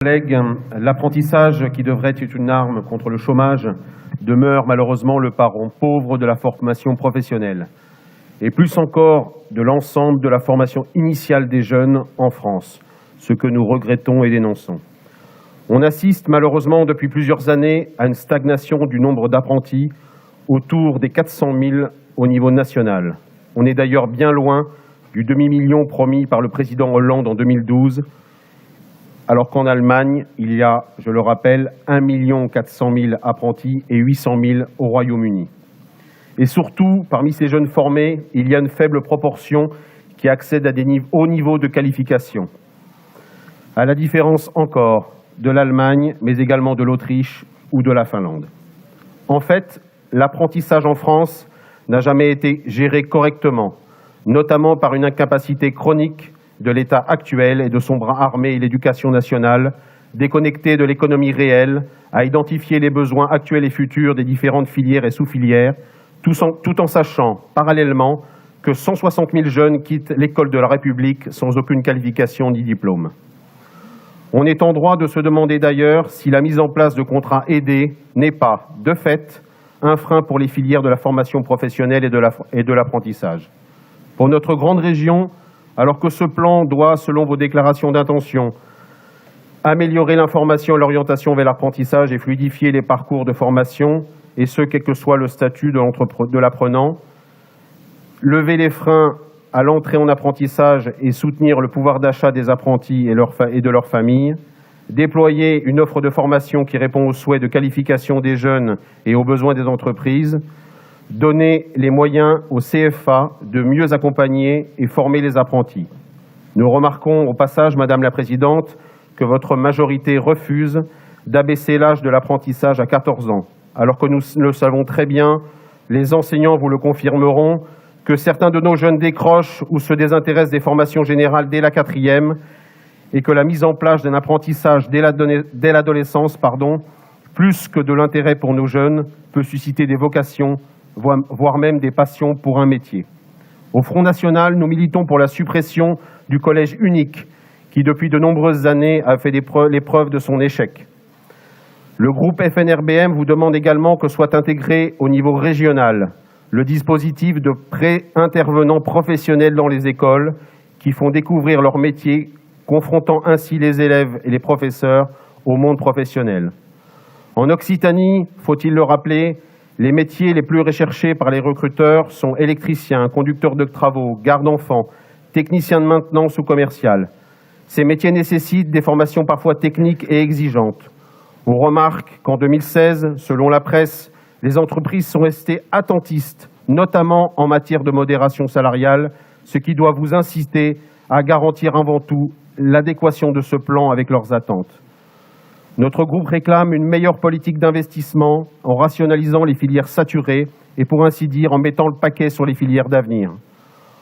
Collègues, l'apprentissage, qui devrait être une arme contre le chômage, demeure malheureusement le parent pauvre de la formation professionnelle, et plus encore de l'ensemble de la formation initiale des jeunes en France, ce que nous regrettons et dénonçons. On assiste malheureusement depuis plusieurs années à une stagnation du nombre d'apprentis autour des 400 000 au niveau national. On est d'ailleurs bien loin du demi-million promis par le président Hollande en 2012, alors qu'en Allemagne, il y a, je le rappelle, 1 400 000 apprentis et 800 000 au Royaume-Uni. Et surtout, parmi ces jeunes formés, il y a une faible proportion qui accède à des hauts niveaux de qualification. À la différence encore de l'Allemagne, mais également de l'Autriche ou de la Finlande. En fait, l'apprentissage en France n'a jamais été géré correctement, notamment par une incapacité chronique de l'État actuel et de son bras armé et l'éducation nationale, déconnecté de l'économie réelle, à identifier les besoins actuels et futurs des différentes filières et sous-filières, tout en sachant parallèlement que 160 000 jeunes quittent l'école de la République sans aucune qualification ni diplôme. On est en droit de se demander d'ailleurs si la mise en place de contrats aidés n'est pas, de fait, un frein pour les filières de la formation professionnelle et de l'apprentissage. Pour notre grande région, alors que ce plan doit, selon vos déclarations d'intention, améliorer l'information et l'orientation vers l'apprentissage et fluidifier les parcours de formation, et ce, quel que soit le statut de l'apprenant, lever les freins à l'entrée en apprentissage et soutenir le pouvoir d'achat des apprentis et de leurs familles, déployer une offre de formation qui répond aux souhaits de qualification des jeunes et aux besoins des entreprises, donner les moyens au CFA de mieux accompagner et former les apprentis. Nous remarquons au passage, Madame la Présidente, que votre majorité refuse d'abaisser l'âge de l'apprentissage à 14 ans, alors que nous le savons très bien, les enseignants vous le confirmeront, que certains de nos jeunes décrochent ou se désintéressent des formations générales dès la 4e et que la mise en place d'un apprentissage dès l'adolescence, plus que de l'intérêt pour nos jeunes, peut susciter des vocations, voire même des passions pour un métier. Au Front National, nous militons pour la suppression du collège unique qui, depuis de nombreuses années, a fait les preuves de son échec. Le groupe FNRBM vous demande également que soit intégré au niveau régional le dispositif de pré-intervenants professionnels dans les écoles qui font découvrir leur métier, confrontant ainsi les élèves et les professeurs au monde professionnel. En Occitanie, faut-il le rappeler, les métiers les plus recherchés par les recruteurs sont électriciens, conducteurs de travaux, garde-enfants, techniciens de maintenance ou commercial. Ces métiers nécessitent des formations parfois techniques et exigeantes. On remarque qu'en 2016, selon la presse, les entreprises sont restées attentistes, notamment en matière de modération salariale, ce qui doit vous inciter à garantir avant tout l'adéquation de ce plan avec leurs attentes. Notre groupe réclame une meilleure politique d'investissement en rationalisant les filières saturées et pour ainsi dire en mettant le paquet sur les filières d'avenir.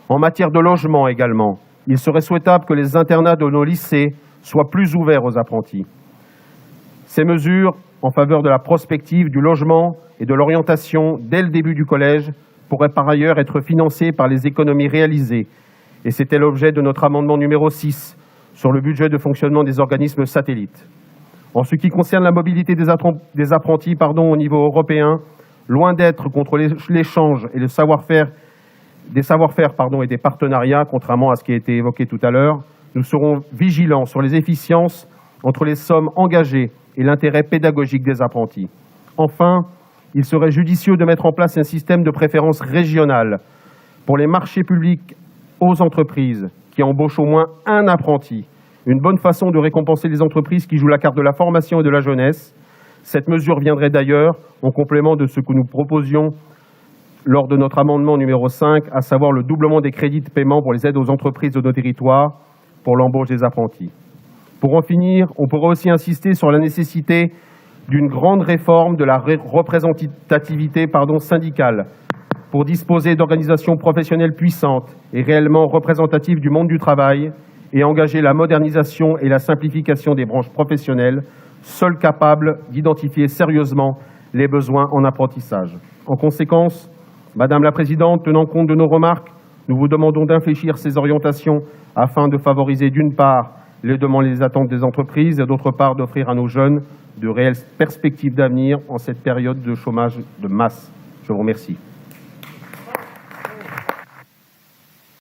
En matière de logement également, il serait souhaitable que les internats de nos lycées soient plus ouverts aux apprentis. Ces mesures en faveur de la prospective, du logement et de l'orientation dès le début du collège pourraient par ailleurs être financées par les économies réalisées. Et c'était l'objet de notre amendement numéro 6 sur le budget de fonctionnement des organismes satellites. En ce qui concerne la mobilité des apprentis au niveau européen, loin d'être contre l'échange et le savoir-faire, et des partenariats, contrairement à ce qui a été évoqué tout à l'heure, nous serons vigilants sur les efficiences entre les sommes engagées et l'intérêt pédagogique des apprentis. Enfin, il serait judicieux de mettre en place un système de préférence régionale pour les marchés publics aux entreprises qui embauchent au moins un apprenti. Une bonne façon de récompenser les entreprises qui jouent la carte de la formation et de la jeunesse. Cette mesure viendrait d'ailleurs en complément de ce que nous proposions lors de notre amendement numéro 5, à savoir le doublement des crédits de paiement pour les aides aux entreprises de nos territoires pour l'embauche des apprentis. Pour en finir, on pourrait aussi insister sur la nécessité d'une grande réforme de la représentativité syndicale pour disposer d'organisations professionnelles puissantes et réellement représentatives du monde du travail et engager la modernisation et la simplification des branches professionnelles, seules capables d'identifier sérieusement les besoins en apprentissage. En conséquence, Madame la Présidente, tenant compte de nos remarques, nous vous demandons d'infléchir ces orientations afin de favoriser d'une part les demandes et les attentes des entreprises et, d'autre part, d'offrir à nos jeunes de réelles perspectives d'avenir en cette période de chômage de masse. Je vous remercie.